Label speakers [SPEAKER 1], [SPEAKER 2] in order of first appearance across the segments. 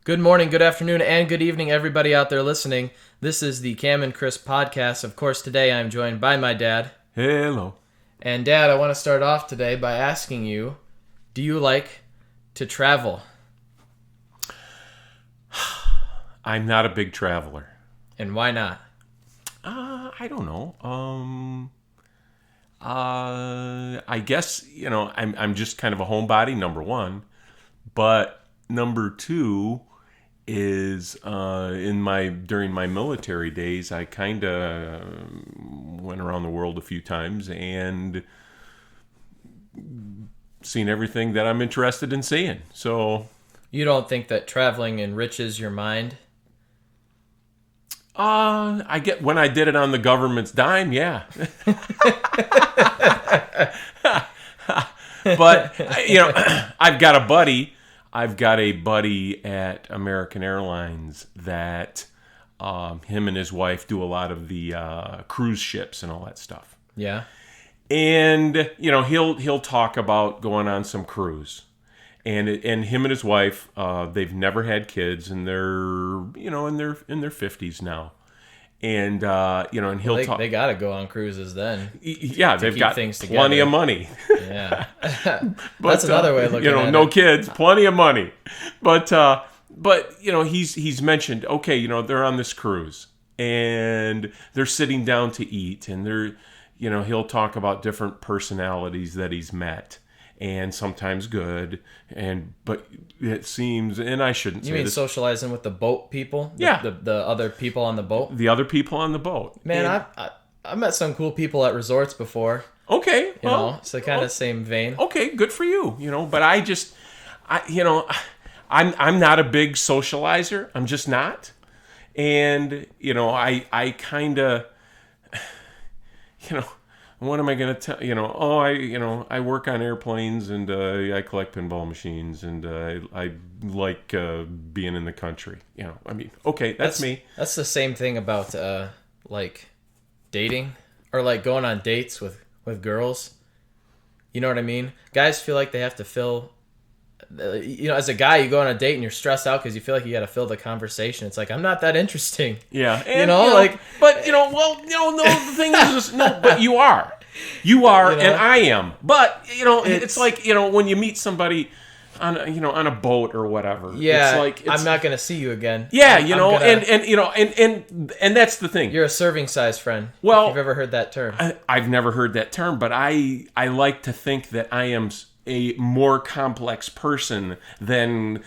[SPEAKER 1] Good morning, good afternoon, and good evening, everybody out there listening. This is the Cam and Chris podcast. Of course, today I'm joined by my dad.
[SPEAKER 2] Hello.
[SPEAKER 1] And Dad, I want to start off today by asking you, do you like to travel?
[SPEAKER 2] I'm not a big traveler.
[SPEAKER 1] And why not?
[SPEAKER 2] I don't know. I guess, I'm just kind of a homebody, number one. But number two is during my military days, I kind of went around the world a few times and seen everything that I'm interested in seeing. So
[SPEAKER 1] you don't think that traveling enriches your mind?
[SPEAKER 2] I get when I did it on the government's dime, yeah. But I've got a buddy at American Airlines that him and his wife do a lot of the cruise ships and all that stuff.
[SPEAKER 1] Yeah.
[SPEAKER 2] And he'll talk about going on some cruise. And him and his wife, they've never had kids, and they're in their 50s now, and and he'll talk.
[SPEAKER 1] They got to go on cruises then.
[SPEAKER 2] Yeah, they've got
[SPEAKER 1] things
[SPEAKER 2] plenty of money.
[SPEAKER 1] Yeah,
[SPEAKER 2] but,
[SPEAKER 1] that's another way of looking at it.
[SPEAKER 2] No kids, plenty of money, but he's mentioned they're on this cruise and they're sitting down to eat, and he'll talk about different personalities that he's met. And sometimes good, but it seems, and I shouldn't say this.
[SPEAKER 1] You mean socializing with the boat people?
[SPEAKER 2] Yeah.
[SPEAKER 1] The other people on the boat?
[SPEAKER 2] The other people on the boat.
[SPEAKER 1] Man, I've met some cool people at resorts before.
[SPEAKER 2] Okay.
[SPEAKER 1] It's the kind of same vein.
[SPEAKER 2] Okay, good for you, but I'm not a big socializer. I'm just not. And, I kind of, what am I going to tell? I work on airplanes, and I collect pinball machines, and I like being in the country. That's me.
[SPEAKER 1] That's the same thing about dating or going on dates with girls. You know what I mean? Guys feel like they have to fill. As a guy, you go on a date and you're stressed out because you feel like you got to fill the conversation. It's like, I'm not that interesting.
[SPEAKER 2] Yeah,
[SPEAKER 1] and,
[SPEAKER 2] the thing is, no, but you are, and I am. But it's like when you meet somebody on a boat or whatever.
[SPEAKER 1] Yeah,
[SPEAKER 2] it's
[SPEAKER 1] I'm not gonna see you again.
[SPEAKER 2] Yeah, and that's the thing.
[SPEAKER 1] You're a serving size friend.
[SPEAKER 2] Well,
[SPEAKER 1] if you've ever heard that term?
[SPEAKER 2] I've never heard that term, but I like to think that I am a more complex person than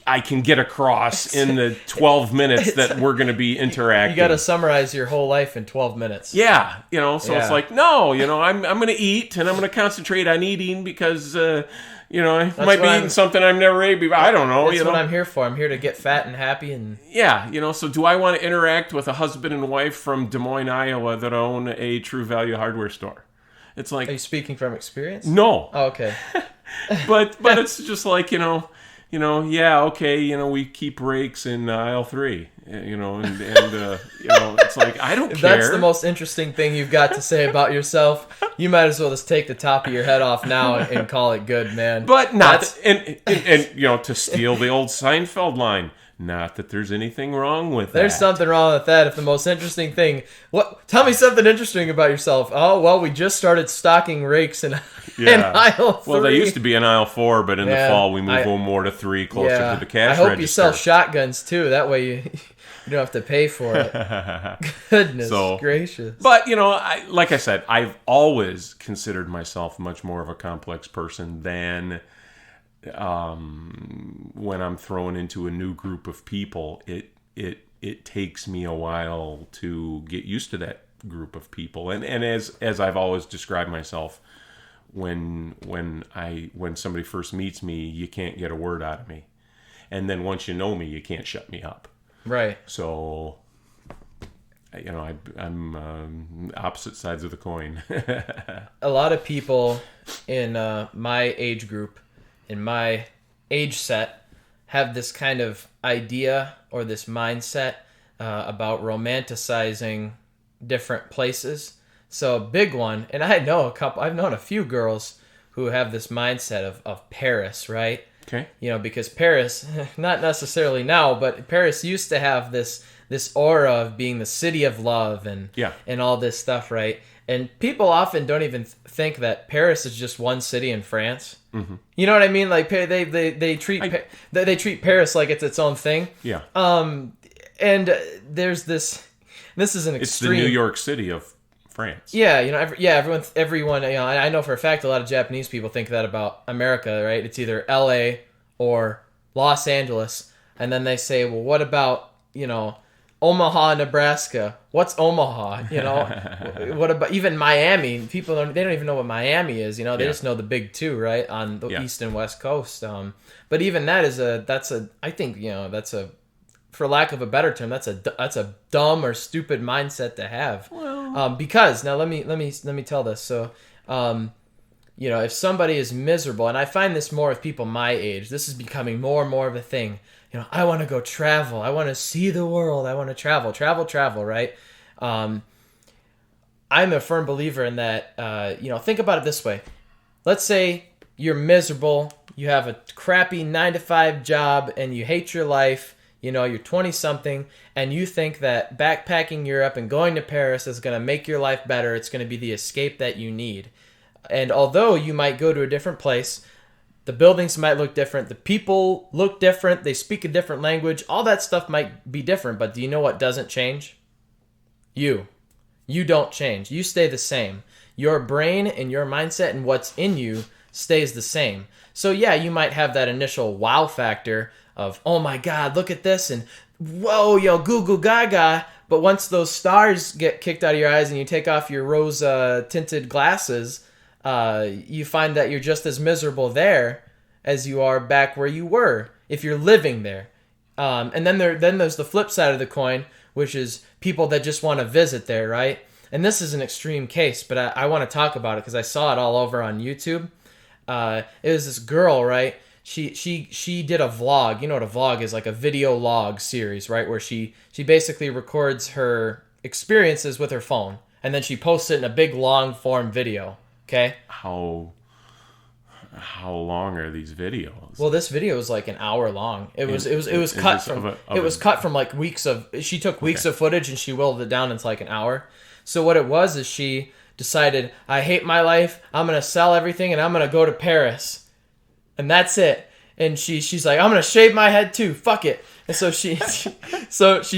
[SPEAKER 2] I can get across in the 12 minutes that we're going to be interacting.
[SPEAKER 1] You got to summarize your whole life in 12 minutes.
[SPEAKER 2] Yeah, It's like, no, I'm going to eat, and I'm going to concentrate on eating because I might be eating something I've never ate before. I don't know.
[SPEAKER 1] That's what I'm here for. I'm here to get fat and happy. And
[SPEAKER 2] yeah, so do I want to interact with a husband and wife from Des Moines, Iowa that own a True Value hardware store? It's like,
[SPEAKER 1] are you speaking from experience?
[SPEAKER 2] No.
[SPEAKER 1] Oh, okay.
[SPEAKER 2] but it's just like, we keep rakes in aisle 3, it's like, I don't care.
[SPEAKER 1] That's the most interesting thing you've got to say about yourself. You might as well just take the top of your head off now and call it good, man.
[SPEAKER 2] But not, and to steal the old Seinfeld line, not that there's anything wrong with that.
[SPEAKER 1] There's something wrong with that. If the most interesting thing... Tell me something interesting about yourself. Oh, well, we just started stocking rakes in aisle 3.
[SPEAKER 2] Well, they used to be in aisle 4, but in the fall we moved one more to 3 closer to the cash register.
[SPEAKER 1] I hope you sell shotguns, too. That way you don't have to pay for it. Goodness gracious.
[SPEAKER 2] But, like I said, I've always considered myself much more of a complex person than... when I'm thrown into a new group of people, it takes me a while to get used to that group of people. And as I've always described myself, when somebody first meets me, you can't get a word out of me. And then once you know me, you can't shut me up.
[SPEAKER 1] Right.
[SPEAKER 2] So, I'm opposite sides of the coin.
[SPEAKER 1] A lot of people in my age group, in my age set, have this kind of idea or this mindset about romanticizing different places. So a big one, and I've known a few girls who have this mindset of Paris, right?
[SPEAKER 2] Okay.
[SPEAKER 1] Because Paris, not necessarily now, but Paris used to have this aura of being the city of love and all this stuff, right? And people often don't even think that Paris is just one city in France. Mm-hmm. You know what I mean? Like they treat Paris like it's its own thing.
[SPEAKER 2] Yeah.
[SPEAKER 1] And there's this. This is an extreme.
[SPEAKER 2] It's the New York City of France.
[SPEAKER 1] Yeah, everyone. I know for a fact a lot of Japanese people think that about America, right? It's either L.A. or Los Angeles, and then they say, well, what about Omaha, Nebraska? What's Omaha? What about even Miami? People they don't even know what Miami is. They just know the big two, right, on the east and west coast. But even that is I think for lack of a better term, that's a dumb or stupid mindset to have. Well, because now let me tell this. So, if somebody is miserable, and I find this more with people my age, this is becoming more and more of a thing. I want to go travel. I want to see the world. I want to travel, right? I'm a firm believer in that. Think about it this way. Let's say you're miserable. You have a crappy 9-to-5 job, and you hate your life. You're 20-something, and you think that backpacking Europe and going to Paris is going to make your life better. It's going to be the escape that you need. And although you might go to a different place, the buildings might look different, the people look different, they speak a different language, all that stuff might be different, but do you know what doesn't change? You. You don't change. You stay the same. Your brain and your mindset and what's in you stays the same. So yeah, you might have that initial wow factor of, oh my God, look at this, and whoa, goo goo gaga. But once those stars get kicked out of your eyes and you take off your rose tinted glasses, you find that you're just as miserable there as you are back where you were if you're living there. And then there's the flip side of the coin, which is people that just want to visit there, right? And this is an extreme case, but I want to talk about it because I saw it all over on YouTube. It was this girl, right? She did a vlog. You know what a vlog is, like a video log series, right? Where she basically records her experiences with her phone, and then she posts it in a big long form video. Okay.
[SPEAKER 2] How long are these videos?
[SPEAKER 1] Well, this video was like an hour long. It was cut from like weeks of. She took weeks of footage and she whittled it down into like an hour. So what it was is she decided, I hate my life. I'm gonna sell everything and I'm gonna go to Paris. And that's it. And she's like, I'm gonna shave my head too. Fuck it. And so she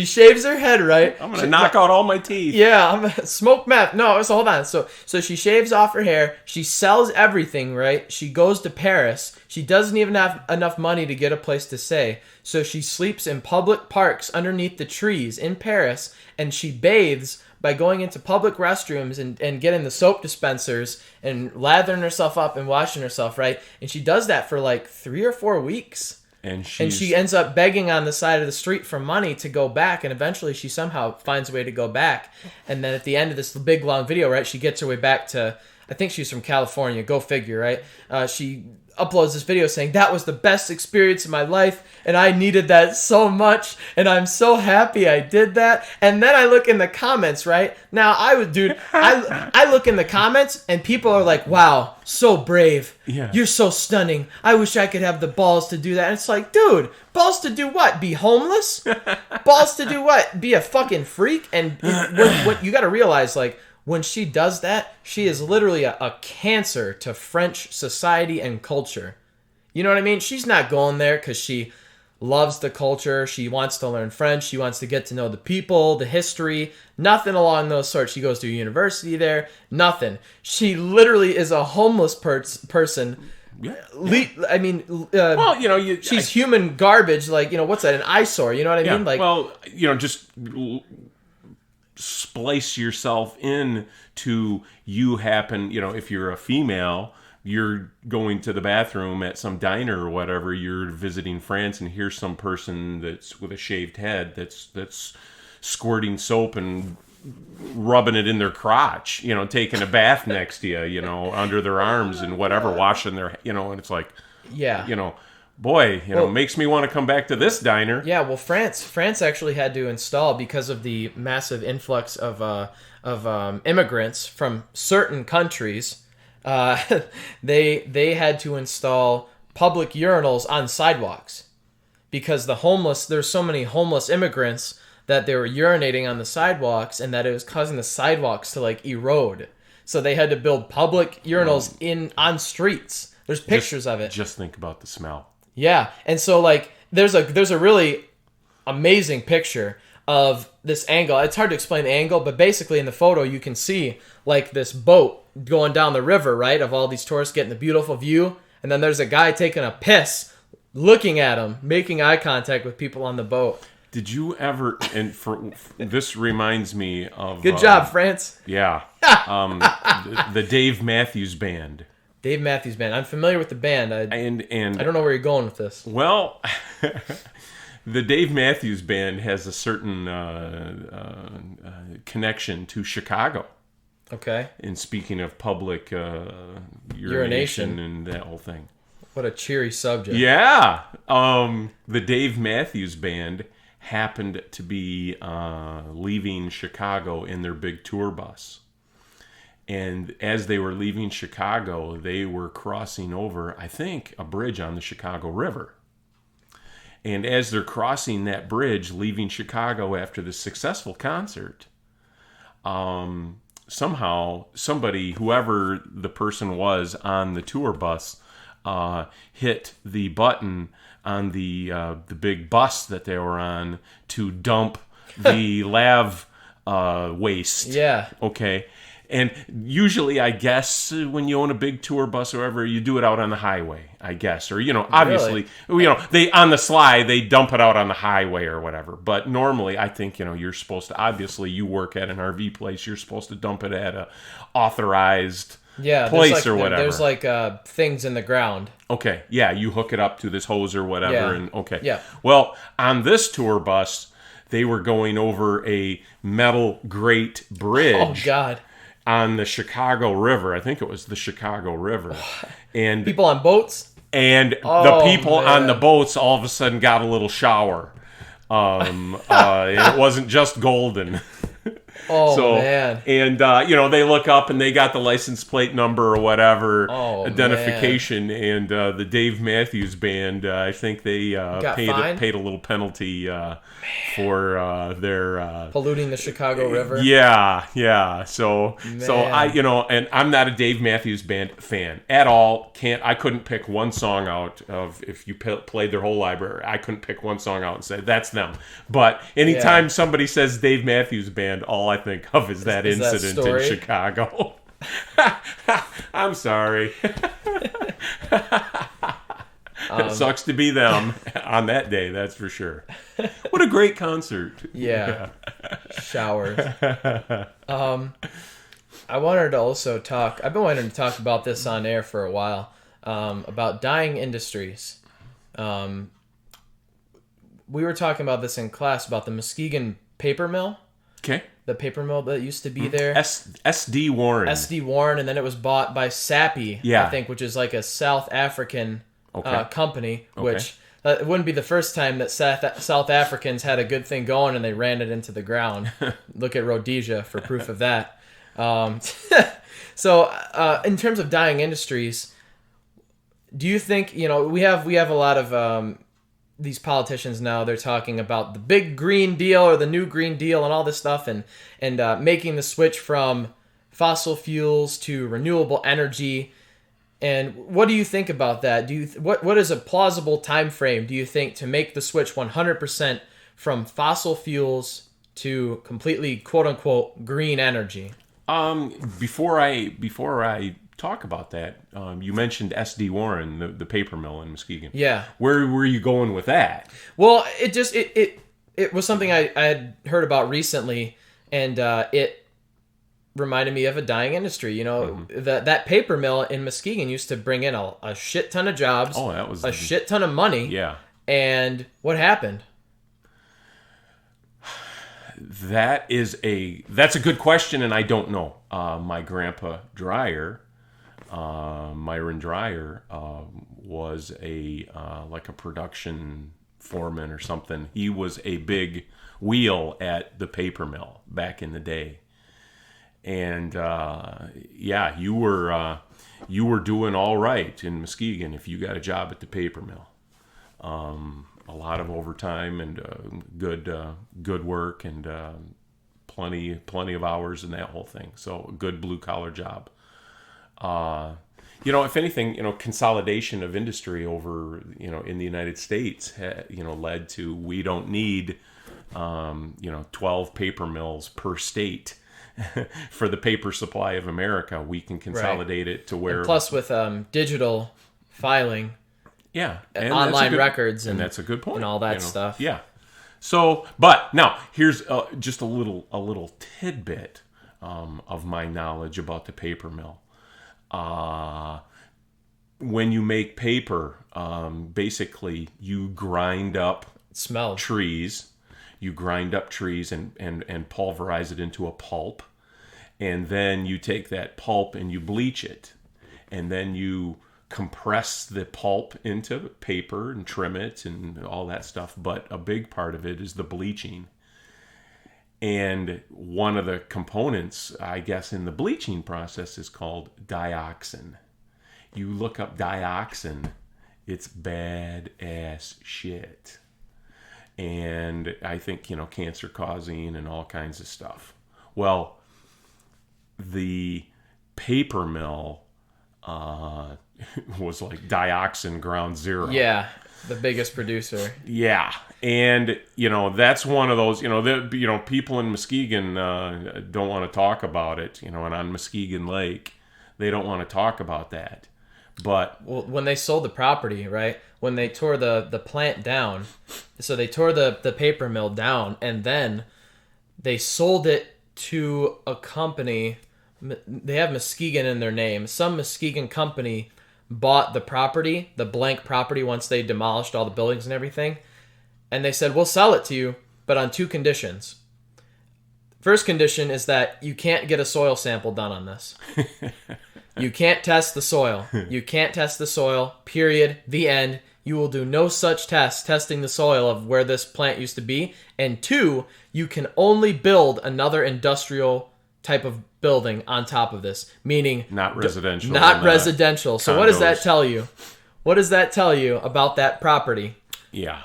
[SPEAKER 1] shaves her head, right?
[SPEAKER 2] I'm gonna knock out all my teeth.
[SPEAKER 1] Yeah, I'm gonna smoke meth. No, so hold on. So she shaves off her hair. She sells everything, right? She goes to Paris. She doesn't even have enough money to get a place to stay. So she sleeps in public parks underneath the trees in Paris, and she bathes by going into public restrooms and getting the soap dispensers and lathering herself up and washing herself, right? And she does that for like 3 or 4 weeks. And she ends up begging on the side of the street for money to go back, and eventually she somehow finds a way to go back. And then at the end of this big, long video, right, she gets her way back to, I think she's from California, go figure, right? She uploads this video saying, that was the best experience of my life, and I needed that so much, and I'm so happy I did that. And then I look in the comments, right? Now, I look in the comments, and people are like, wow, so brave.
[SPEAKER 2] Yeah.
[SPEAKER 1] You're so stunning. I wish I could have the balls to do that. And it's like, dude, balls to do what? Be homeless? Balls to do what? Be a fucking freak? And what you got to realize, like, when she does that, she is literally a cancer to French society and culture. You know what I mean? She's not going there because she loves the culture. She wants to learn French. She wants to get to know the people, the history. Nothing along those sorts. She goes to a there. Nothing. She literally is a homeless person.
[SPEAKER 2] Yeah.
[SPEAKER 1] I mean, she's human garbage. Like, what's that? An eyesore. You know what I mean? Like,
[SPEAKER 2] well, just splice yourself in to you happen, if you're a female, you're going to the bathroom at some diner or whatever, you're visiting France, and here's some person that's with a shaved head that's squirting soap and rubbing it in their crotch, taking a bath next to you, under their arms and whatever, washing their, and it's like, boy, makes me want to come back to this diner.
[SPEAKER 1] Yeah, well, France actually had to install, because of the massive influx of immigrants from certain countries. They had to install public urinals on sidewalks because there's so many homeless immigrants that they were urinating on the sidewalks and that it was causing the sidewalks to like erode. So they had to build public urinals on streets. There's pictures of it.
[SPEAKER 2] Just think about the smell.
[SPEAKER 1] Yeah. And so like there's a really amazing picture of this angle. It's hard to explain the angle, but basically in the photo you can see like this boat going down the river, right? Of all these tourists getting the beautiful view. And then there's a guy taking a piss, looking at him, making eye contact with people on the boat.
[SPEAKER 2] Did you ever, and this reminds me of...
[SPEAKER 1] Good job, France.
[SPEAKER 2] Yeah. The Dave Matthews Band.
[SPEAKER 1] Dave Matthews Band. I'm familiar with the band. I don't know where you're going with this.
[SPEAKER 2] Well, the Dave Matthews Band has a certain connection to Chicago.
[SPEAKER 1] Okay.
[SPEAKER 2] And speaking of public urination and that whole thing.
[SPEAKER 1] What a cheery subject.
[SPEAKER 2] Yeah. The Dave Matthews Band happened to be leaving Chicago in their big tour bus. And as they were leaving Chicago, they were crossing over, I think, a bridge on the Chicago River. And as they're crossing that bridge, leaving Chicago after the successful concert, somehow somebody, whoever the person was on the tour bus, hit the button on the big bus that they were on to dump the lav waste.
[SPEAKER 1] Yeah.
[SPEAKER 2] Okay. And usually, I guess, when you own a big tour bus or whatever, you do it out on the highway, I guess. Or, obviously, they on the sly, they dump it out on the highway or whatever. But normally, I think, you're supposed to, obviously, you work at an RV place, you're supposed to dump it at a authorized place or whatever.
[SPEAKER 1] There's like things in the ground.
[SPEAKER 2] Okay, yeah, you hook it up to this hose or whatever.
[SPEAKER 1] Yeah.
[SPEAKER 2] And okay.
[SPEAKER 1] Yeah.
[SPEAKER 2] Well, on this tour bus, they were going over a metal grate bridge.
[SPEAKER 1] Oh, God.
[SPEAKER 2] On the Chicago River. I think it was the Chicago River. And
[SPEAKER 1] people on boats?
[SPEAKER 2] And the people on the boats all of a sudden got a little shower. It wasn't just golden.
[SPEAKER 1] Oh, man.
[SPEAKER 2] And, they look up and they got the license plate number or whatever, identification. Man. And the Dave Matthews Band, I think they paid a little penalty for their...
[SPEAKER 1] polluting the Chicago River?
[SPEAKER 2] Yeah. So I, and I'm not a Dave Matthews Band fan at all. I couldn't pick one song out of, if you played their whole library, I couldn't pick one song out and say, that's them. But anytime somebody says Dave Matthews Band, all I think of is that incident in Chicago. I'm sorry. It sucks to be them on that day, that's for sure. What a great concert.
[SPEAKER 1] Yeah. Showers. I wanted to also I've been wanting to talk about this on air for a while, about dying industries. We were talking about this in class, about the Muskegon Paper Mill. Okay. The paper mill that used to be there.
[SPEAKER 2] SD Warren.
[SPEAKER 1] SD Warren, and then it was bought by Sappi, I think, which is like a South African company, which it wouldn't be the first time that South Africans had a good thing going and they ran it into the ground. Look at Rhodesia for proof of that. So in terms of dying industries, do you think, we have a lot of these politicians now, they're talking about the big Green Deal or the new Green Deal and all this stuff, and making the switch from fossil fuels to renewable energy. And what do you think about that? What is a plausible time frame, do you think, to make the switch 100% from fossil fuels to completely quote unquote green energy?
[SPEAKER 2] Before I talk about that, you mentioned SD Warren, the paper mill in Muskegon.
[SPEAKER 1] Yeah.
[SPEAKER 2] Where were you going with that?
[SPEAKER 1] Well, it was something I had heard about recently, and it reminded me of a dying industry. That paper mill in Muskegon used to bring in a shit ton of jobs.
[SPEAKER 2] Oh, that was
[SPEAKER 1] a shit ton of money.
[SPEAKER 2] Yeah.
[SPEAKER 1] And what happened?
[SPEAKER 2] That's a good question, and I don't know. My grandpa Dreyer, Myron Dreyer, was like a production foreman or something. He was a big wheel at the paper mill back in the day. And yeah, you were doing all right in Muskegon if you got a job at the paper mill. A lot of overtime and good work and plenty of hours and that whole thing. So a good blue collar job. If anything, consolidation of industry over, in the United States, led to, we don't need, 12 paper mills per state for the paper supply of America. We can consolidate it to where...
[SPEAKER 1] And plus with digital filing,
[SPEAKER 2] and
[SPEAKER 1] online records, and
[SPEAKER 2] that's a good point,
[SPEAKER 1] and all that stuff.
[SPEAKER 2] Yeah. So, but now here's just a little tidbit of my knowledge about the paper mill. When you make paper, basically you grind up trees. You grind up trees and pulverize it into a pulp. And then you take that pulp and you bleach it. And then you compress the pulp into paper and trim it and all that stuff. But a big part of it is the bleaching. And one of the components, I guess, in the bleaching process is called dioxin. You look up dioxin, it's bad-ass shit. And I think, cancer causing and all kinds of stuff. Well, the paper mill was like dioxin ground zero.
[SPEAKER 1] Yeah, the biggest producer.
[SPEAKER 2] Yeah, and that's one of those. People in Muskegon don't want to talk about it. And on Muskegon Lake, they don't want to talk about that. But
[SPEAKER 1] when they sold the property, right? When they tore the plant down, so they tore the paper mill down, and then they sold it to a company. They have Muskegon in their name. Some Muskegon company bought the property, the blank property, once they demolished all the buildings and everything. And they said, we'll sell it to you, but on 2 conditions. First condition is that you can't get a soil sample done on this. You can't test the soil. You can't test the soil, period, the end. You will do no such testing the soil of where this plant used to be. And 2, you can only build another industrial type of building on top of this, meaning
[SPEAKER 2] not residential.
[SPEAKER 1] Not residential. So
[SPEAKER 2] condos.
[SPEAKER 1] What does that tell you? What does that tell you about that property?
[SPEAKER 2] Yeah.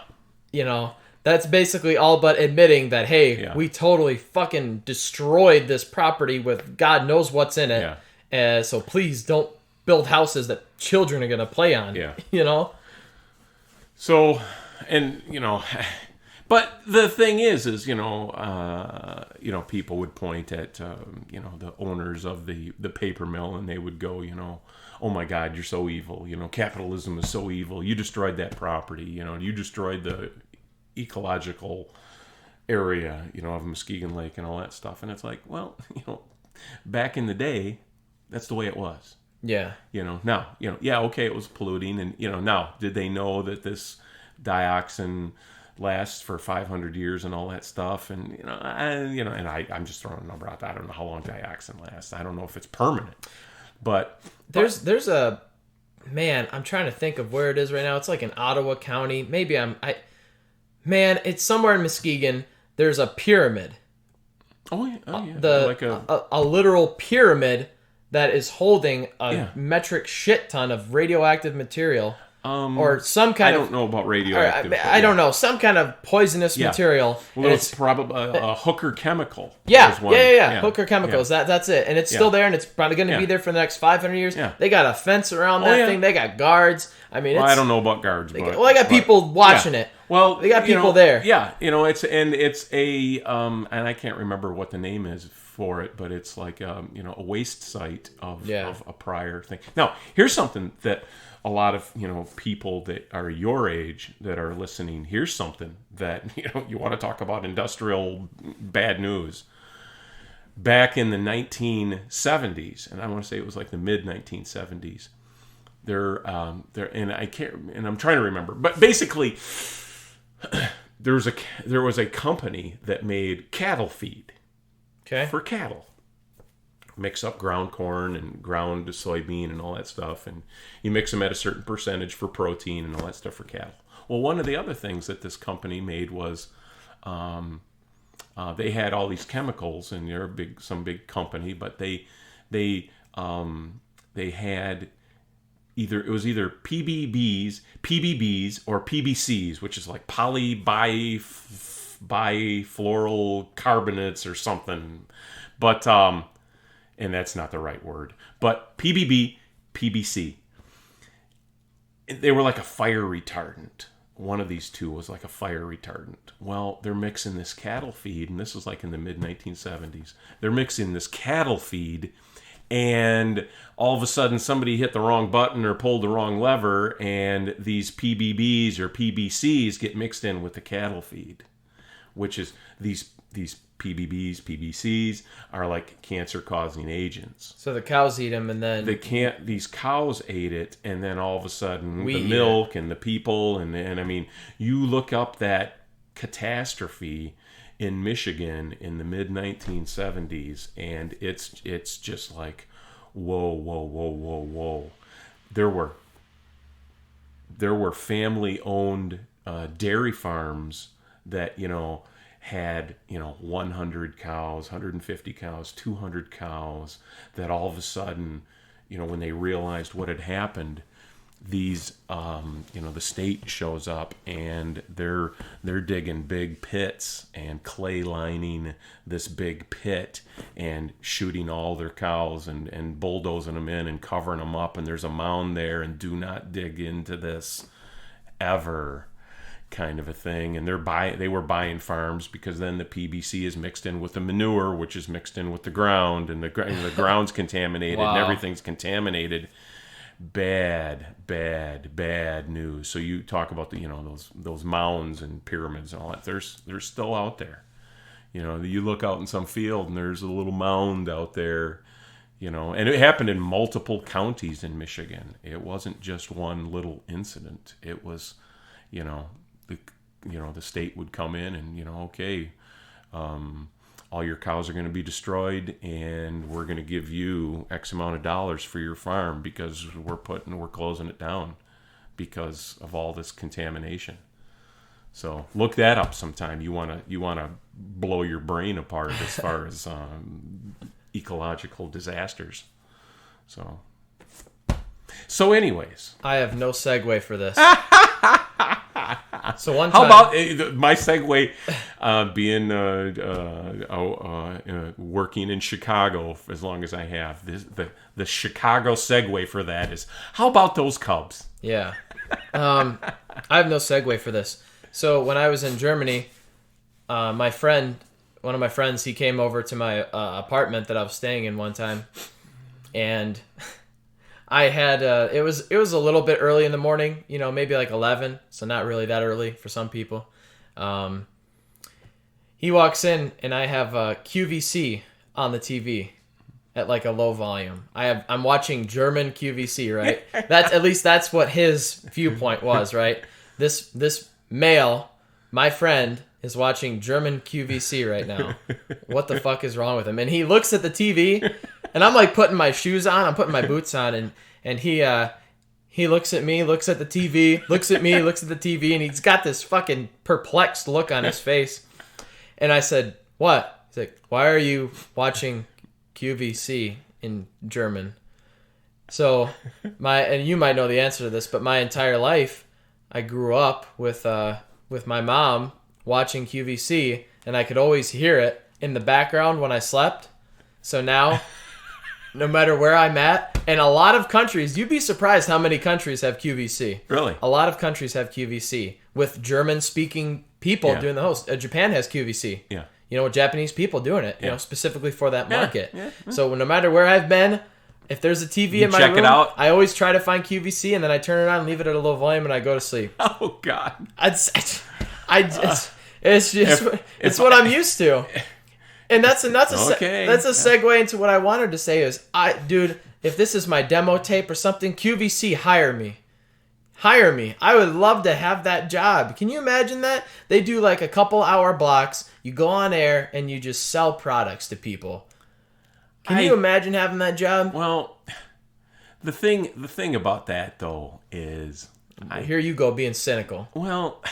[SPEAKER 1] That's basically all but admitting that, hey, we totally fucking destroyed this property with God knows what's in it.
[SPEAKER 2] Yeah.
[SPEAKER 1] So please don't build houses that children are going to play on.
[SPEAKER 2] Yeah. So, and, but the thing is, people would point at, the owners of the paper mill, and they would go, oh my God, you're so evil. Capitalism is so evil. You destroyed that property. You destroyed the ecological area, of Muskegon Lake and all that stuff. And it's like, well, back in the day, that's the way it was.
[SPEAKER 1] Yeah.
[SPEAKER 2] Now, okay, it was polluting. And, now, did they know that this dioxin lasts for 500 years and all that stuff? And, I'm just throwing a number out there. I don't know how long dioxin lasts. I don't know if it's permanent. But
[SPEAKER 1] there's a, man, I'm trying to think of where it is right now. It's like in Ottawa County. Maybe it's somewhere in Muskegon. There's a pyramid.
[SPEAKER 2] Oh, yeah.
[SPEAKER 1] A literal pyramid that is holding a metric shit ton of radioactive material, or some kind of...
[SPEAKER 2] I don't know about radioactive.
[SPEAKER 1] I don't know. Some kind of poisonous material.
[SPEAKER 2] Well, it's probably a hooker chemical.
[SPEAKER 1] Yeah. Hooker chemicals.
[SPEAKER 2] Yeah.
[SPEAKER 1] That's it. And it's still there, and it's probably going to be there for the next 500 years. Yeah. They got a fence around that thing. They got guards. I mean,
[SPEAKER 2] I don't know about guards.
[SPEAKER 1] I got people watching it.
[SPEAKER 2] Well,
[SPEAKER 1] they got people there.
[SPEAKER 2] Yeah. It's a and I can't remember what the name is for it, but it's like a waste site of a prior thing. Now, here's something that a lot of people that are your age that are listening. Here's something that you want to talk about industrial bad news. Back in the 1970s, and I want to say it was like the mid 1970s. And I'm trying to remember, but basically, there was a company that made cattle feed.
[SPEAKER 1] Okay.
[SPEAKER 2] For cattle. Mix up ground corn and ground soybean and all that stuff, and you mix them at a certain percentage for protein and all that stuff for cattle. Well, one of the other things that this company made was They had all these chemicals, and they're some big company, but they had either PBBs or PBCs, which is like bifluoral carbonates or something, but and that's not the right word, but PBC. They were like a fire retardant. One of these two was like a fire retardant. Well, they're mixing this cattle feed, and this was like in the mid-1970s. They're mixing this cattle feed, and all of a sudden somebody hit the wrong button or pulled the wrong lever, and these PBBs or PBCs get mixed in with the cattle feed, which is these PBBs, PBCs are like cancer-causing agents.
[SPEAKER 1] So the cows eat them, and then
[SPEAKER 2] these cows ate it, and then all of a sudden the milk and the people, and I mean, you look up that catastrophe in Michigan in the mid-1970s, and it's just like, whoa. There were family-owned dairy farms that, had 100 cows, 150 cows, 200 cows, that all of a sudden, when they realized what had happened, these the state shows up, and they're digging big pits and clay lining this big pit and shooting all their cows and bulldozing them in and covering them up, and there's a mound there, and do not dig into this ever, kind of a thing. And they were buying farms, because then the PBC is mixed in with the manure, which is mixed in with the ground, and the ground's contaminated.
[SPEAKER 1] Wow.
[SPEAKER 2] And everything's contaminated. Bad news. So you talk about the those mounds and pyramids and all that. They're still out there. You look out in some field, and there's a little mound out there. And it happened in multiple counties in Michigan. It wasn't just one little incident. It was, the state would come in and, okay, all your cows are going to be destroyed, and we're going to give you X amount of dollars for your farm, because we're closing it down because of all this contamination. So look that up sometime. You want to blow your brain apart as far as ecological disasters. So anyways,
[SPEAKER 1] I have no segue for this. So one
[SPEAKER 2] how
[SPEAKER 1] time,
[SPEAKER 2] about my segue being working in Chicago as long as I have? The Chicago segue for that is, how about those Cubs?
[SPEAKER 1] Yeah. I have no segue for this. So when I was in Germany, one of my friends, he came over to my apartment that I was staying in one time, and I had it was a little bit early in the morning, maybe like 11, so not really that early for some people. He walks in, and I have QVC on the TV at like a low volume. I'm watching German QVC, right? That's what his viewpoint was, right? This male, my friend, is watching German QVC right now. What the fuck is wrong with him? And he looks at the TV, and I'm like putting my shoes on, I'm putting my boots on, and he looks at me, looks at the TV, looks at me, looks at the TV, and he's got this fucking perplexed look on his face. And I said, "What?" He's like, "Why are you watching QVC in German?" So and you might know the answer to this, but my entire life I grew up with my mom watching QVC, and I could always hear it in the background when I slept. So now, no matter where I'm at, and a lot of countries, you'd be surprised how many countries have QVC.
[SPEAKER 2] Really?
[SPEAKER 1] A lot of countries have QVC with German-speaking people doing the host. Japan has QVC.
[SPEAKER 2] Yeah.
[SPEAKER 1] Japanese people doing it, specifically for that market.
[SPEAKER 2] Yeah.
[SPEAKER 1] So no matter where I've been, if there's a TV in my room,
[SPEAKER 2] check it out.
[SPEAKER 1] I always try to find QVC, and then I turn it on, leave it at a low volume, and I go to sleep.
[SPEAKER 2] Oh God.
[SPEAKER 1] It's what I'm used to. And that's a segue into what I wanted to say is, dude, if this is my demo tape or something, QVC, hire me. I would love to have that job. Can you imagine that? They do like a couple hour blocks. You go on air and you just sell products to people. Can you imagine having that job?
[SPEAKER 2] Well, the thing about that though is,
[SPEAKER 1] Here you go being cynical.
[SPEAKER 2] Well,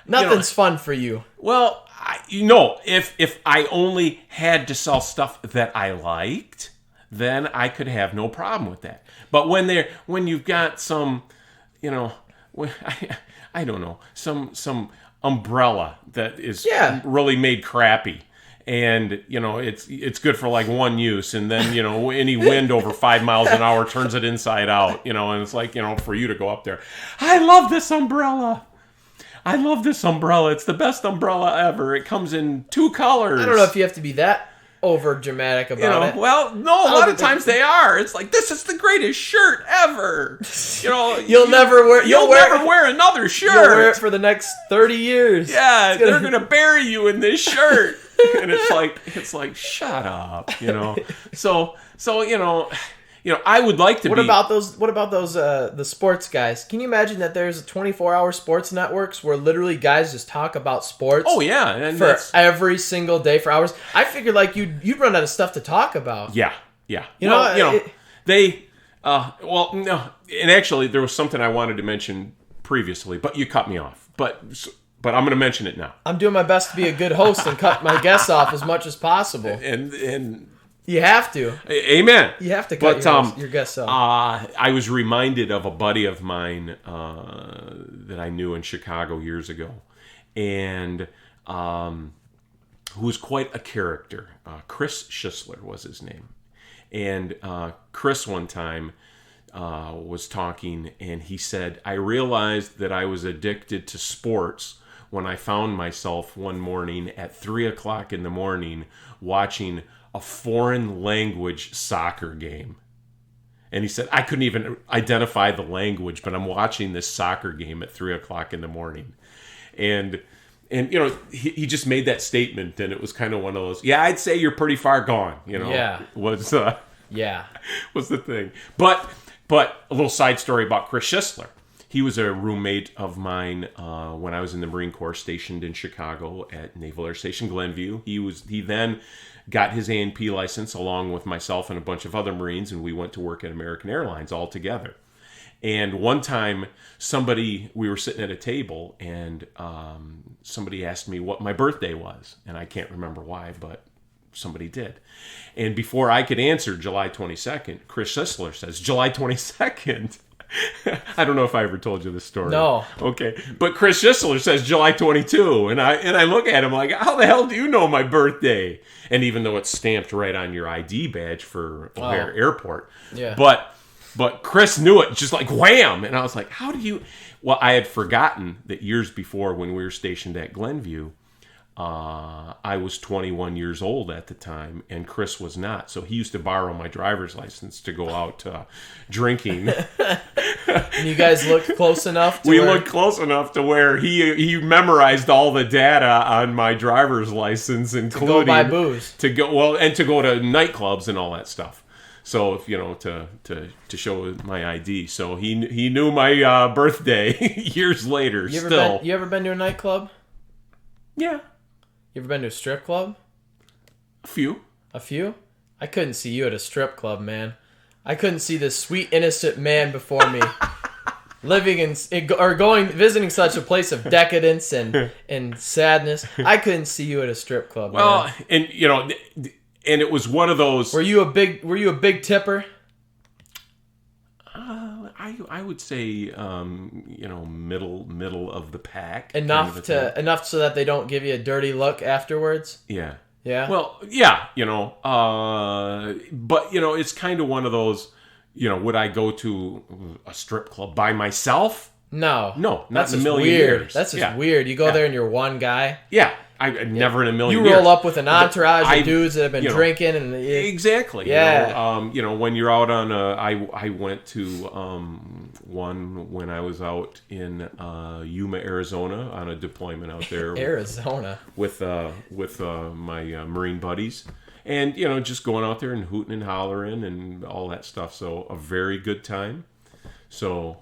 [SPEAKER 1] nothing's fun for you.
[SPEAKER 2] Well, if I only had to sell stuff that I liked, then I could have no problem with that. But when you've got some, I don't know, some umbrella that is really made crappy, and it's good for like one use, and then any wind over 5 miles an hour turns it inside out, and it's like for you to go up there, I love this umbrella. It's the best umbrella ever. It comes in 2 colors.
[SPEAKER 1] I don't know if you have to be that over dramatic about it.
[SPEAKER 2] Well, no, a lot of times they are. It's like, this is the greatest shirt ever.
[SPEAKER 1] You'll never wear
[SPEAKER 2] another shirt.
[SPEAKER 1] You'll wear it for the next 30 years.
[SPEAKER 2] Yeah, they're gonna bury you in this shirt. And it's like shut up, So I would like to.
[SPEAKER 1] What about those the sports guys? Can you imagine that there's 24-hour sports networks where literally guys just talk about sports?
[SPEAKER 2] Oh yeah, and
[SPEAKER 1] for every single day for hours. I figured like you'd run out of stuff to talk about.
[SPEAKER 2] Yeah. No, and actually there was something I wanted to mention previously, but you cut me off. But I'm going to mention it now.
[SPEAKER 1] I'm doing my best to be a good host and cut my guests off as much as possible.
[SPEAKER 2] And
[SPEAKER 1] you have to.
[SPEAKER 2] Amen.
[SPEAKER 1] You have to cut your guests off.
[SPEAKER 2] I was reminded of a buddy of mine that I knew in Chicago years ago, and who was quite a character. Chris Schisler was his name. And Chris one time was talking, and he said, I realized that I was addicted to sports when I found myself one morning at 3 o'clock in the morning watching a foreign language soccer game. And he said, I couldn't even identify the language, but I'm watching this soccer game at 3 o'clock in the morning. And he just made that statement, and it was kind of one of those, I'd say you're pretty far gone, was the thing. But a little side story about Chris Schisler. He was a roommate of mine when I was in the Marine Corps, stationed in Chicago at Naval Air Station Glenview. He then got his A&P license along with myself and a bunch of other Marines, and we went to work at American Airlines all together. And one time, we were sitting at a table, and somebody asked me what my birthday was, and I can't remember why, but somebody did. And before I could answer July 22nd, Chris Schisler says, July 22nd. I don't know if I ever told you this story.
[SPEAKER 1] No.
[SPEAKER 2] Okay. But Chris Schisler says July 22, and I look at him like, how the hell do you know my birthday? And even though it's stamped right on your ID badge for O'Hare Airport.
[SPEAKER 1] Yeah.
[SPEAKER 2] But Chris knew it just like wham. And I was like, how do you... Well, I had forgotten that years before when we were stationed at Glenview, I was 21 years old at the time, and Chris was not. So he used to borrow my driver's license to go out drinking.
[SPEAKER 1] And you guys looked close enough to
[SPEAKER 2] looked close enough to where he memorized all the data on my driver's license, including...
[SPEAKER 1] To go buy booze.
[SPEAKER 2] And to go to nightclubs and all that stuff. So, to show my ID. So he knew my birthday years later.
[SPEAKER 1] You ever been to a nightclub?
[SPEAKER 2] Yeah.
[SPEAKER 1] You ever been to a strip club?
[SPEAKER 2] A few?
[SPEAKER 1] I couldn't see you at a strip club, man. I couldn't see this sweet, innocent man before me. Living visiting such a place of decadence and sadness. I couldn't see you at a strip club, man.
[SPEAKER 2] And and it was one of those...
[SPEAKER 1] Were you a big tipper?
[SPEAKER 2] I would say middle of the pack.
[SPEAKER 1] Enough so that they don't give you a dirty look afterwards?
[SPEAKER 2] Yeah.
[SPEAKER 1] Yeah.
[SPEAKER 2] Well, yeah, but it's kind of one of those, would I go to a strip club by myself?
[SPEAKER 1] No,
[SPEAKER 2] not in a million years.
[SPEAKER 1] That's just weird. You go there and you're one guy.
[SPEAKER 2] Yeah. I never in a million years.
[SPEAKER 1] You roll up with an entourage of dudes that have been drinking and
[SPEAKER 2] exactly.
[SPEAKER 1] Yeah.
[SPEAKER 2] When you're out on I went to one when I was out in Yuma, Arizona on a deployment out there.
[SPEAKER 1] Arizona.
[SPEAKER 2] With my Marine buddies, and just going out there and hooting and hollering and all that stuff. So a very good time. So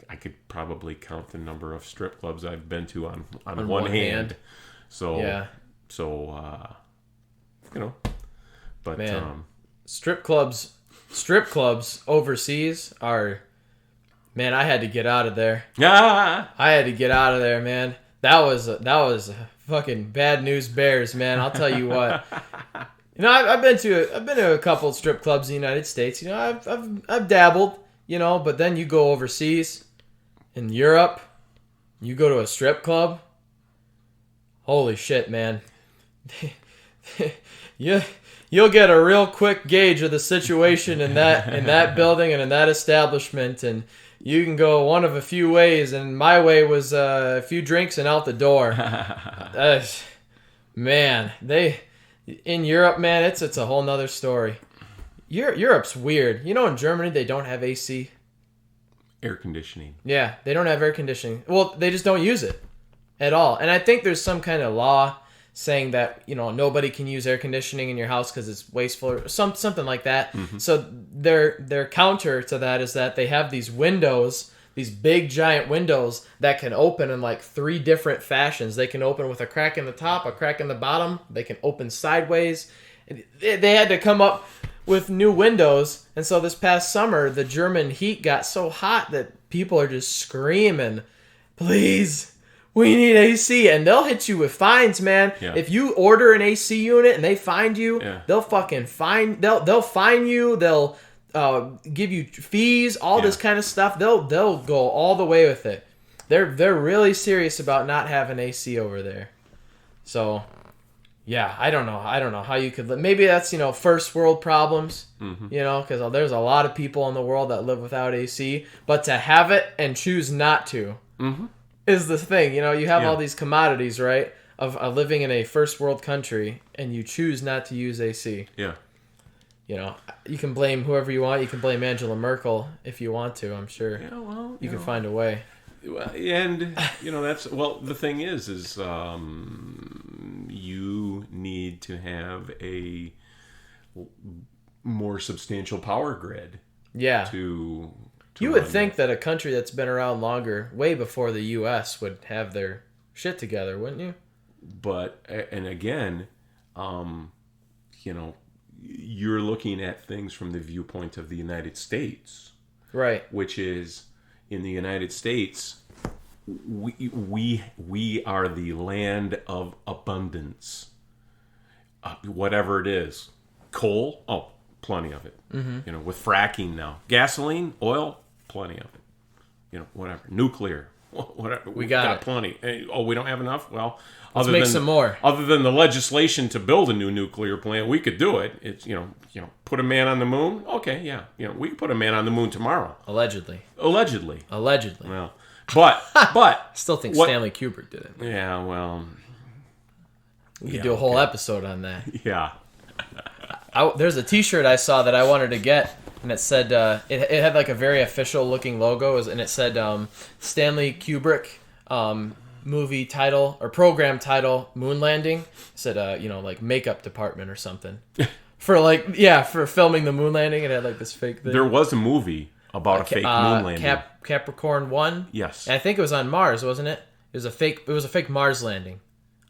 [SPEAKER 2] I could probably count the number of strip clubs I've been to on one hand. So,
[SPEAKER 1] yeah.
[SPEAKER 2] But
[SPEAKER 1] man, strip clubs overseas are, man, I had to get out of there.
[SPEAKER 2] Yeah.
[SPEAKER 1] I had to get out of there, man. That was fucking bad news bears, man. I'll tell you what. You know, I've been to a couple strip clubs in the United States. You know, I've dabbled. You know, but then you go overseas, in Europe, you go to a strip club. Holy shit, man! You'll get a real quick gauge of the situation in that building and in that establishment, and you can go one of a few ways. And my way was a few drinks and out the door. Man, in Europe, man, it's a whole nother story. Europe's weird. You know, in Germany, they don't have AC.
[SPEAKER 2] Air conditioning.
[SPEAKER 1] Yeah, they don't have air conditioning. Well, they just don't use it at all. And I think there's some kind of law saying that, you know, nobody can use air conditioning in your house because it's wasteful or something like that. Mm-hmm. So their counter to that is that they have these windows, these big giant windows that can open in like 3 different fashions. They can open with a crack in the top, a crack in the bottom. They can open sideways. They had to come up with new windows, and so this past summer the German heat got so hot that people are just screaming, "Please, we need AC!" And they'll hit you with fines, man. Yeah. If you order an AC unit and they find you, they'll fucking fine. They'll fine you. They'll give you fees, all this kind of stuff. They'll go all the way with it. They're really serious about not having AC over there. So. Yeah, I don't know how you could live. Maybe that's, you know, first world problems, you know, because there's a lot of people in the world that live without AC. But to have it and choose not to is the thing. You know, you have all these commodities, right, of living in a first world country, and you choose not to use AC. Yeah. You know, you can blame whoever you want. You can blame Angela Merkel if you want to, I'm sure. Yeah, well, you can find a way.
[SPEAKER 2] And, you know, the thing is you need to have a more substantial power grid. Yeah. You
[SPEAKER 1] would think that a country that's been around longer, way before the U.S., would have their shit together, wouldn't you?
[SPEAKER 2] But, and again, you know, you're looking at things from the viewpoint of the United States. Right. Which is, in the United States, we are the land of abundance. Whatever it is, coal, plenty of it. Mm-hmm. You know, with fracking now, gasoline, oil, plenty of it. You know, whatever, nuclear, whatever. We got plenty. We don't have enough. Well,
[SPEAKER 1] let's make some more.
[SPEAKER 2] Other than the legislation to build a new nuclear plant, we could do it. It's you know, put a man on the moon. Okay, yeah, you know, we could put a man on the moon tomorrow.
[SPEAKER 1] Allegedly.
[SPEAKER 2] Well, but
[SPEAKER 1] still think Stanley Kubrick did it.
[SPEAKER 2] Yeah, well,
[SPEAKER 1] we could do a whole episode on that.
[SPEAKER 2] Yeah.
[SPEAKER 1] There's a T-shirt I saw that I wanted to get, and it said it had like a very official looking logo, and it said Stanley Kubrick. Movie title or program title Moon Landing. It said you know, like makeup department or something for filming the moon landing. It had like this fake thing.
[SPEAKER 2] There was a movie about a fake moon landing.
[SPEAKER 1] Capricorn 1.
[SPEAKER 2] Yes.
[SPEAKER 1] And I think it was on Mars, wasn't it? It was a fake Mars landing.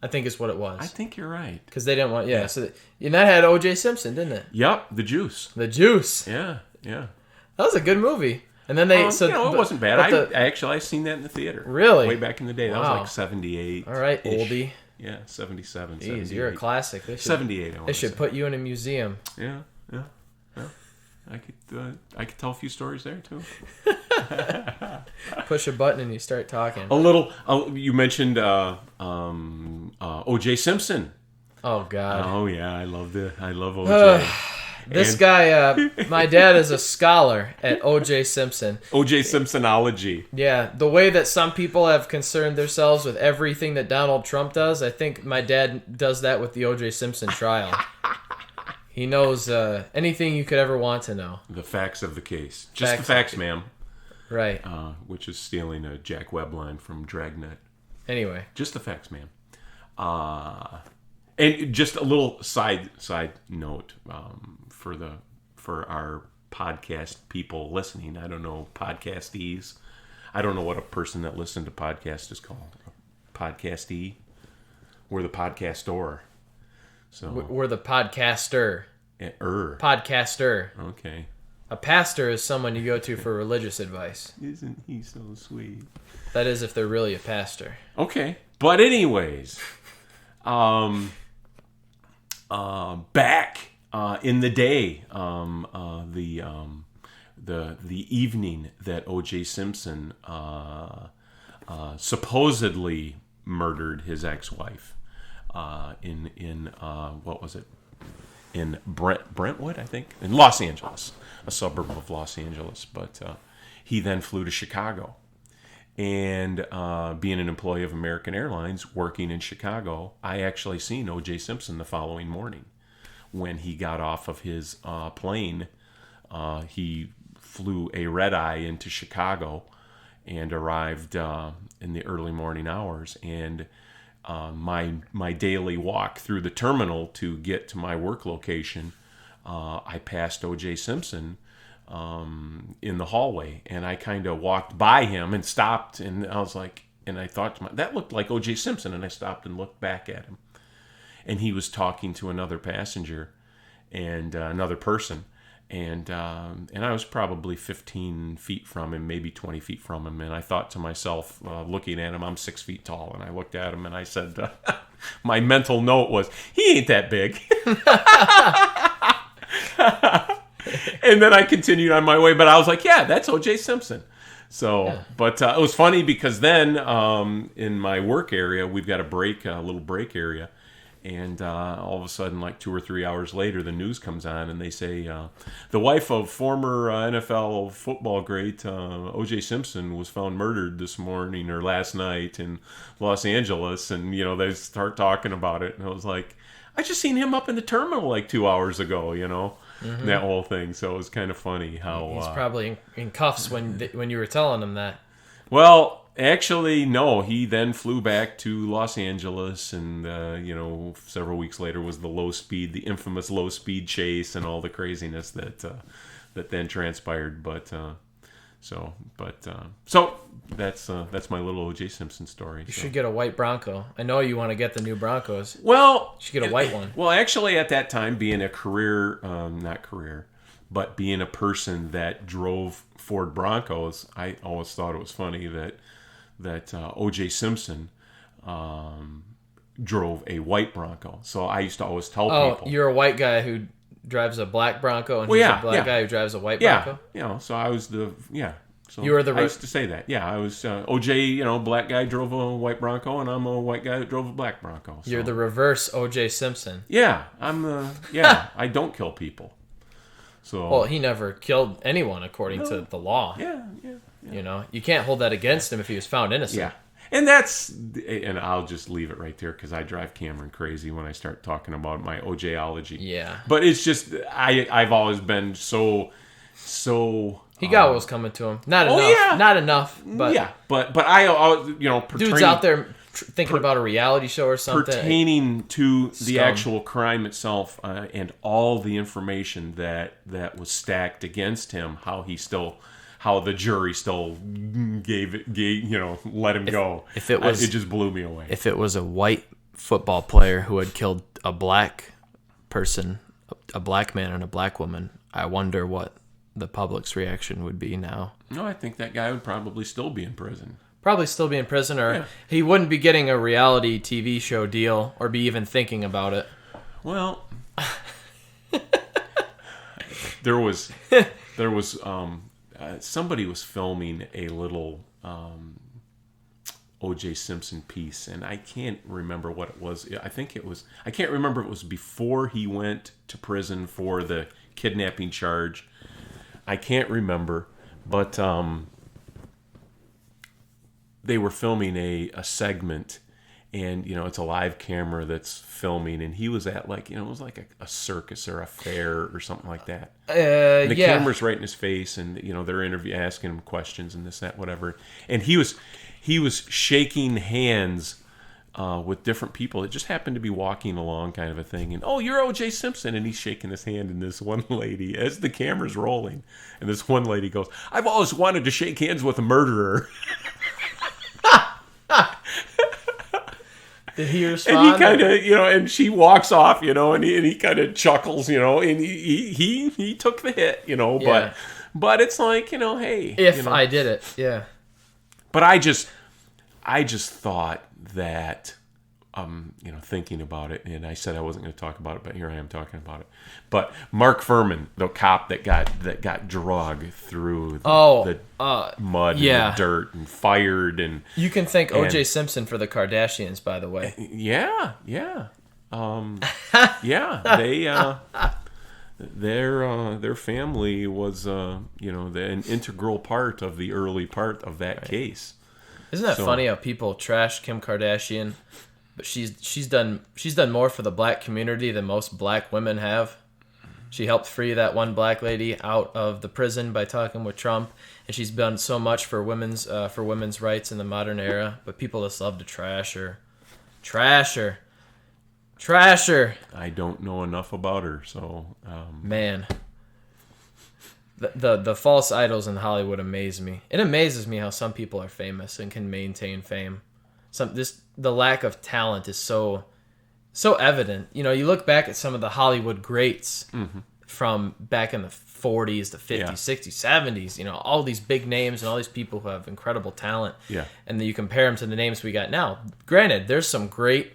[SPEAKER 1] I think is what it was.
[SPEAKER 2] I think you're right.
[SPEAKER 1] Because they didn't want so and that had O.J. Simpson, didn't it?
[SPEAKER 2] Yep, The Juice.
[SPEAKER 1] Yeah.
[SPEAKER 2] That
[SPEAKER 1] was a good movie. And then they
[SPEAKER 2] it wasn't bad. I seen that in the theater.
[SPEAKER 1] Really?
[SPEAKER 2] Way back in the day. That was like 78.
[SPEAKER 1] All right, oldie.
[SPEAKER 2] Yeah, 77.
[SPEAKER 1] Jeez, you're a classic.
[SPEAKER 2] 78.
[SPEAKER 1] They should put you in a museum.
[SPEAKER 2] Yeah. I could tell a few stories there too.
[SPEAKER 1] Push a button and you start talking.
[SPEAKER 2] A little. You mentioned O.J. Simpson.
[SPEAKER 1] Oh God.
[SPEAKER 2] Oh yeah, I love O.J.
[SPEAKER 1] This guy, my dad is a scholar at O.J. Simpson.
[SPEAKER 2] O.J. Simpsonology.
[SPEAKER 1] Yeah, the way that some people have concerned themselves with everything that Donald Trump does, I think my dad does that with the O.J. Simpson trial. He knows anything you could ever want to know.
[SPEAKER 2] The facts of the case. Just the facts, ma'am.
[SPEAKER 1] Right.
[SPEAKER 2] Which is stealing a Jack Webb line from Dragnet.
[SPEAKER 1] Anyway.
[SPEAKER 2] Just the facts, ma'am. And just a little side note for our podcast people listening. I don't know, podcastees. I don't know what a person that listens to podcasts is called. A podcastee. We're the podcastor. So
[SPEAKER 1] we're the podcaster. Podcaster.
[SPEAKER 2] Okay.
[SPEAKER 1] A pastor is someone you go to for religious advice.
[SPEAKER 2] Isn't he so sweet?
[SPEAKER 1] That is if they're really a pastor.
[SPEAKER 2] Okay. But anyways, back in the day, the evening that O.J. Simpson supposedly murdered his ex-wife in what was it? In Brentwood, I think, in Los Angeles, a suburb of Los Angeles. But he then flew to Chicago. And being an employee of American Airlines, working in Chicago, I actually seen O.J. Simpson the following morning. When he got off of his plane, he flew a red-eye into Chicago and arrived in the early morning hours. And my daily walk through the terminal to get to my work location, I passed O.J. Simpson in the hallway, and I kind of walked by him and stopped, and I was like, and I thought to myself, that looked like O.J. Simpson, and I stopped and looked back at him, and he was talking to another passenger and another person, and I was probably 15 feet from him, maybe 20 feet from him, and I thought to myself, looking at him, I'm 6 feet tall, and I looked at him and I said, my mental note was, he ain't that big. And then I continued on my way, but I was like, yeah, that's O.J. Simpson. So, yeah. But it was funny because then in my work area, we've got a little break area. And all of a sudden, like 2 or 3 hours later, the news comes on and they say, the wife of former NFL football great O.J. Simpson was found murdered this morning or last night in Los Angeles. And, they start talking about it. And I was like, I just seen him up in the terminal like 2 hours ago, Mm-hmm. That whole thing. So it was kind of funny how
[SPEAKER 1] he's probably in cuffs when you were telling him that.
[SPEAKER 2] Well, actually, no. He then flew back to Los Angeles, and several weeks later was the infamous low speed chase, and all the craziness that then transpired. So that's my little O.J. Simpson story.
[SPEAKER 1] You should get a white Bronco. I know you want to get the new Broncos.
[SPEAKER 2] Well,
[SPEAKER 1] you should get a white one.
[SPEAKER 2] Well, actually, at that time, being a being a person that drove Ford Broncos, I always thought it was funny that O.J. Simpson drove a white Bronco. So I used to always tell people.
[SPEAKER 1] Oh, you're a white guy who drives a black Bronco, and he's a black guy who drives a white Bronco?
[SPEAKER 2] Yeah, so I was So
[SPEAKER 1] you were
[SPEAKER 2] I used to say that. Yeah, I was O.J., black guy drove a white Bronco, and I'm a white guy that drove a black Bronco. So.
[SPEAKER 1] You're the reverse O.J. Simpson.
[SPEAKER 2] Yeah, I don't kill people. So.
[SPEAKER 1] Well, he never killed anyone according to the law.
[SPEAKER 2] Yeah.
[SPEAKER 1] You can't hold that against him if he was found innocent.
[SPEAKER 2] Yeah. And I'll just leave it right there because I drive Cameron crazy when I start talking about my OJ-ology.
[SPEAKER 1] Yeah.
[SPEAKER 2] But it's just, I've always been so.
[SPEAKER 1] He got what was coming to him. Not enough. Yeah. Not enough. But
[SPEAKER 2] yeah. But I
[SPEAKER 1] dudes out there thinking about a reality show or something.
[SPEAKER 2] Pertaining to the actual crime itself and all the information that was stacked against him, how the jury still let him go.
[SPEAKER 1] If it was,
[SPEAKER 2] it just blew me away.
[SPEAKER 1] If it was a white football player who had killed a black person, a black man and a black woman, I wonder what the public's reaction would be now.
[SPEAKER 2] No, I think that guy would probably still be in prison.
[SPEAKER 1] Or he wouldn't be getting a reality TV show deal or be even thinking about it.
[SPEAKER 2] Well, there was somebody was filming a little O.J. Simpson piece, and I can't remember what it was. I can't remember if it was before he went to prison for the kidnapping charge. I can't remember, but they were filming a segment, and it's a live camera that's filming, and he was at it was like a circus or a fair or something like that. And the camera's right in his face, and they're asking him questions and this, that, whatever. And he was shaking hands with different people. It just happened to be walking along, kind of a thing. And you're O.J. Simpson, and he's shaking his hand. And this one lady, as the camera's rolling, and this one lady goes, "I've always wanted to shake hands with a murderer."
[SPEAKER 1] Did he respond?
[SPEAKER 2] And he kind of, and she walks off, and he kind of chuckles, and he took the hit, but it's like, hey.
[SPEAKER 1] If I did it, yeah.
[SPEAKER 2] But I just thought that, thinking about it, and I said I wasn't going to talk about it, but here I am talking about it. But Mark Furman, the cop that got dragged through the mud and the dirt and fired, and
[SPEAKER 1] you can thank O.J. Simpson for the Kardashians, by the way.
[SPEAKER 2] Yeah. Their family was an integral part of the early part of that case.
[SPEAKER 1] Isn't that funny how people trash Kim Kardashian, but she's done more for the black community than most black women have. She helped free that one black lady out of the prison by talking with Trump, and she's done so much for women's rights in the modern era. But people just love to trash her.
[SPEAKER 2] I don't know enough about her, so
[SPEAKER 1] man. The false idols in Hollywood amaze me. It amazes me how some people are famous and can maintain fame. The lack of talent is so evident. You look back at some of the Hollywood greats from back in the 40s, the 50s, 60s, 70s. All these big names and all these people who have incredible talent. Yeah. And then you compare them to the names we got now. Granted, there's some great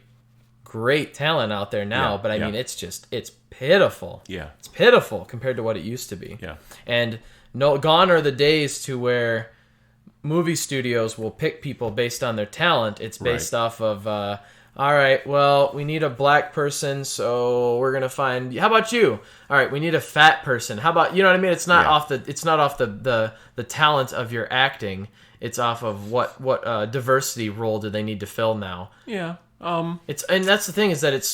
[SPEAKER 1] talent out there now, but I mean, it's pitiful. Yeah. It's pitiful compared to what it used to be. Yeah. And gone are the days to where movie studios will pick people based on their talent. It's based off of, all right, well, we need a black person, so we're going to find, how about you? All right, we need a fat person. How about, you know what I mean? It's not off the talent of your acting. It's off of what diversity role do they need to fill now. Yeah. And that's the thing, is that it's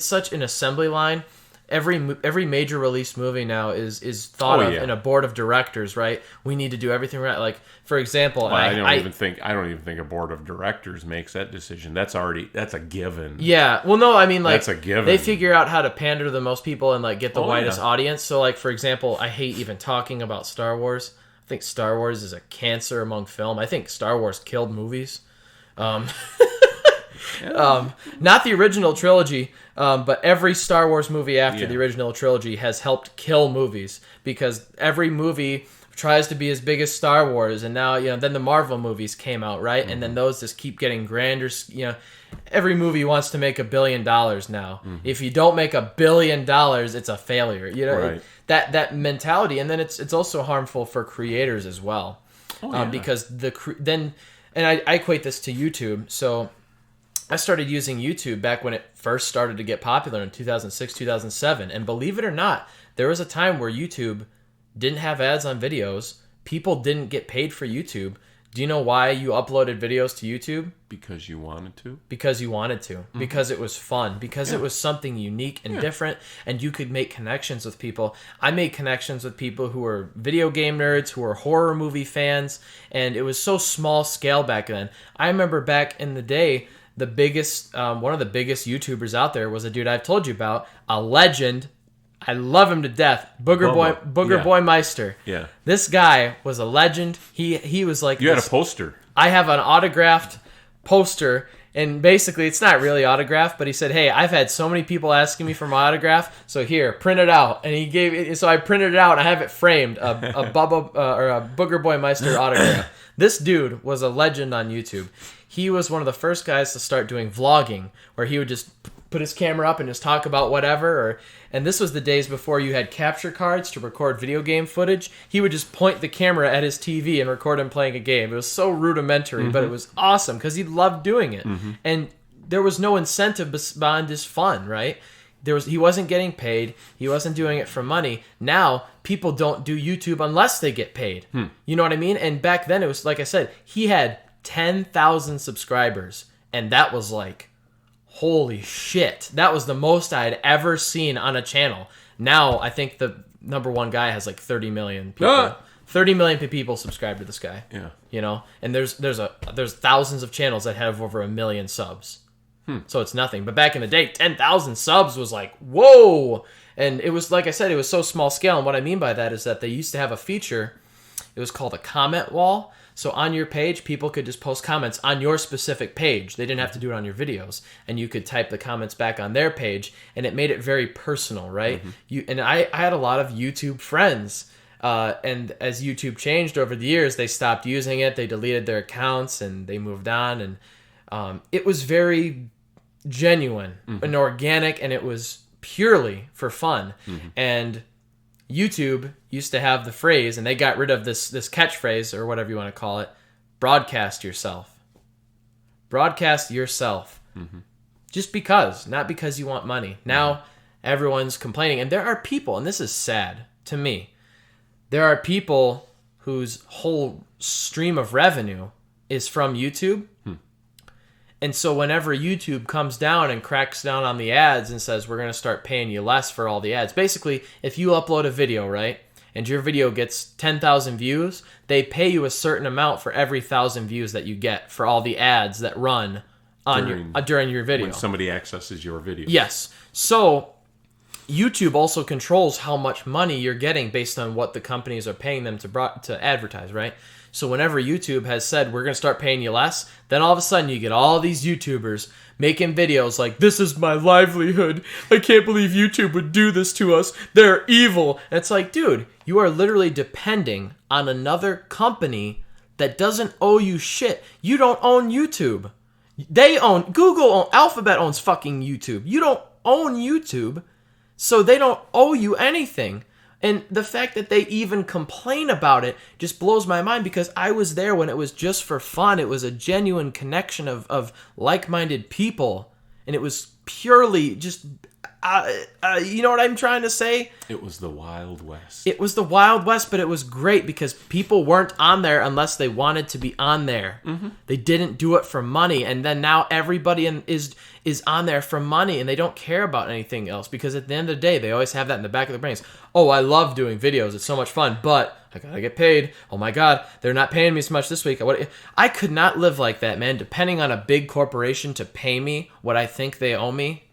[SPEAKER 1] such an assembly line. Every major release movie now is thought of in a board of directors, right? We need to do everything right. Like, for example,
[SPEAKER 2] I don't even think a board of directors makes that decision. That's a given.
[SPEAKER 1] Yeah. Well, no, I mean, like,
[SPEAKER 2] that's a given.
[SPEAKER 1] They figure out how to pander to the most people and like get the widest audience. So, like, for example, I hate even talking about Star Wars. I think Star Wars is a cancer among film. I think Star Wars killed movies. Not the original trilogy, but every Star Wars movie after the original trilogy has helped kill movies, because every movie tries to be as big as Star Wars, and now then the Marvel movies came out, right? And then those just keep getting grander. Every movie wants to make $1 billion now. If you don't make $1 billion, it's a failure. Right. That mentality, and then it's also harmful for creators as well, because and I equate this to YouTube. So I started using YouTube back when it first started to get popular in 2006, 2007. And believe it or not, there was a time where YouTube didn't have ads on videos. People didn't get paid for YouTube. Do you know why you uploaded videos to YouTube?
[SPEAKER 2] Because you wanted to.
[SPEAKER 1] Because you wanted to. Because it was fun. Because it was something unique and different, and you could make connections with people. I made connections with people who were video game nerds, who were horror movie fans, and it was so small scale back then. I remember back in the day, the biggest, one of the biggest YouTubers out there was a dude I've told you about, a legend. I love him to death. Booger Boy Meister. Yeah. This guy was a legend. He was like,
[SPEAKER 2] you had a poster.
[SPEAKER 1] I have an autographed poster, and basically it's not really autographed, but he said, "Hey, I've had so many people asking me for my autograph, so here, print it out." And he gave it, so I printed it out and I have it framed, a Booger Boy Meister autograph. This dude was a legend on YouTube. He was one of the first guys to start doing vlogging, where he would just put his camera up and just talk about whatever. And this was the days before you had capture cards to record video game footage. He would just point the camera at his TV and record him playing a game. It was so rudimentary, but it was awesome because he loved doing it. And there was no incentive beyond his fun, right? He wasn't getting paid. He wasn't doing it for money. Now, people don't do YouTube unless they get paid. You know what I mean? And back then, it was, like I said, he had 10,000 subscribers, and that was like, holy shit. That was the most I had ever seen on a channel. Now, I think the number one guy has like 30 million people. 30 million people subscribe to this guy. Yeah. And there's thousands of channels that have over 1 million subs. So it's nothing. But back in the day, 10,000 subs was like, whoa. And it was, like I said, it was so small scale. And what I mean by that is that they used to have a feature. It was called a comment wall. So on your page, people could just post comments on your specific page. They didn't have to do it on your videos. And you could type the comments back on their page, and it made it very personal, right? I had a lot of YouTube friends And as YouTube changed over the years, they stopped using it. They deleted their accounts and they moved on. And it was very genuine and organic, and it was purely for fun. And YouTube used to have the phrase, and they got rid of this catchphrase, or whatever you want to call it, broadcast yourself. Broadcast yourself. Just because, not because you want money. Now everyone's complaining, and there are people, and this is sad to me, there are people whose whole stream of revenue is from YouTube. And so whenever YouTube comes down and cracks down on the ads and says, we're going to start paying you less for all the ads. Basically, if you upload a video, right, and your video gets 10,000 views, they pay you a certain amount for every 1,000 views that you get for all the ads that run on during your video.
[SPEAKER 2] When somebody accesses your video.
[SPEAKER 1] Yes. So YouTube also controls how much money you're getting based on what the companies are paying them to advertise, right? So whenever YouTube has said, we're going to start paying you less, then all of a sudden you get all these YouTubers making videos like, this is my livelihood. I can't believe YouTube would do this to us. They're evil. And it's like, dude, you are literally depending on another company that doesn't owe you shit. You don't own YouTube. Alphabet owns fucking YouTube. You don't own YouTube, so they don't owe you anything. And the fact that they even complain about it just blows my mind, because I was there when it was just for fun. It was a genuine connection of like-minded people. And it was purely just, you know what I'm trying to say?
[SPEAKER 2] It was the Wild West.
[SPEAKER 1] It was the Wild West, but it was great because people weren't on there unless they wanted to be on there. They didn't do it for money. And then now everybody is on there for money, and they don't care about anything else, because at the end of the day, they always have that in the back of their brains. Oh, I love doing videos. It's so much fun, but I gotta get paid. Oh my God, they're not paying me so much this week. I could not live like that, man, depending on a big corporation to pay me what I think they owe me.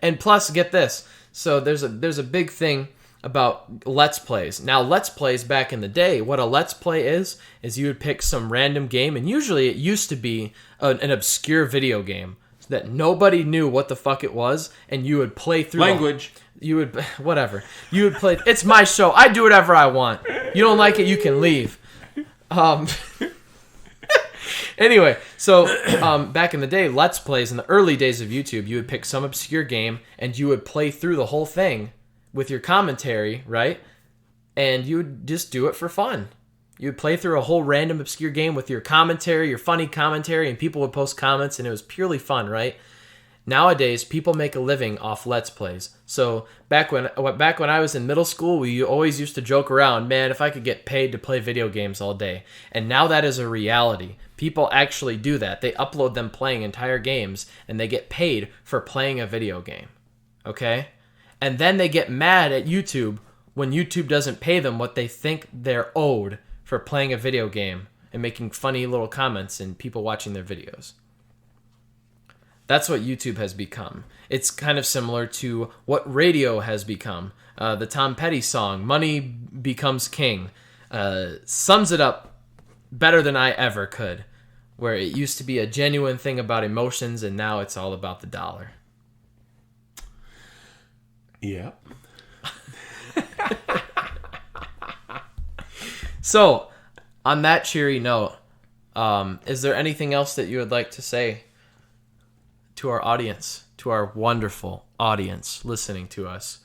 [SPEAKER 1] And plus, get this. So there's a big thing about Let's Plays. Now, Let's Plays back in the day, what a Let's Play is you would pick some random game, and usually it used to be an obscure video game that nobody knew what the fuck it was, and you would play through
[SPEAKER 2] language.
[SPEAKER 1] You would play. It's my show. I do whatever I want. You don't like it, you can leave. Anyway, so back in the day, Let's Plays, in the early days of YouTube, you would pick some obscure game, and you would play through the whole thing with your commentary, right? And you would just do it for fun. You would play through a whole random obscure game with your commentary, your funny commentary, and people would post comments, and it was purely fun, right? Nowadays, people make a living off Let's Plays. So back when I was in middle school, we always used to joke around, man, if I could get paid to play video games all day. And now that is a reality. People actually do that. They upload them playing entire games, and they get paid for playing a video game. Okay? And then they get mad at YouTube when YouTube doesn't pay them what they think they're owed for playing a video game and making funny little comments and people watching their videos. That's what YouTube has become. It's kind of similar to what radio has become. The Tom Petty song, Money Becomes King, sums it up better than I ever could, where it used to be a genuine thing about emotions, and now it's all about the dollar.
[SPEAKER 2] Yeah.
[SPEAKER 1] So, on that cheery note, is there anything else that you would like to say to our audience, to our wonderful audience listening to us?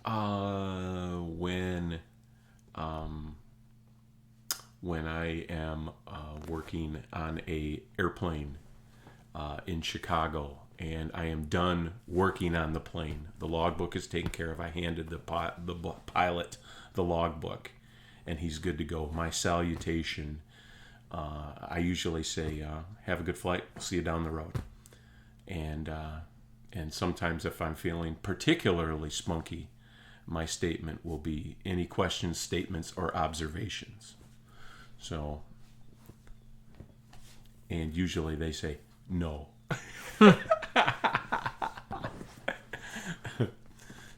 [SPEAKER 2] When I am working on a airplane in Chicago, and I am done working on the plane, the logbook is taken care of. I handed the pilot the logbook, and he's good to go. My salutation, I usually say, have a good flight, see you down the road. And sometimes if I'm feeling particularly spunky, my statement will be any questions, statements, or observations. So, and usually they say no.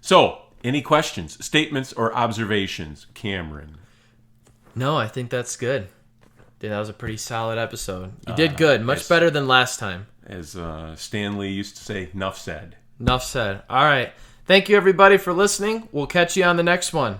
[SPEAKER 2] So, any questions, statements, or observations, Cameron?
[SPEAKER 1] No, I think that's good. Dude, that was a pretty solid episode. You did good, much better than last time.
[SPEAKER 2] As Stanley used to say, "Nuff said."
[SPEAKER 1] Nuff said. All right. Thank you, everybody, for listening. We'll catch you on the next one.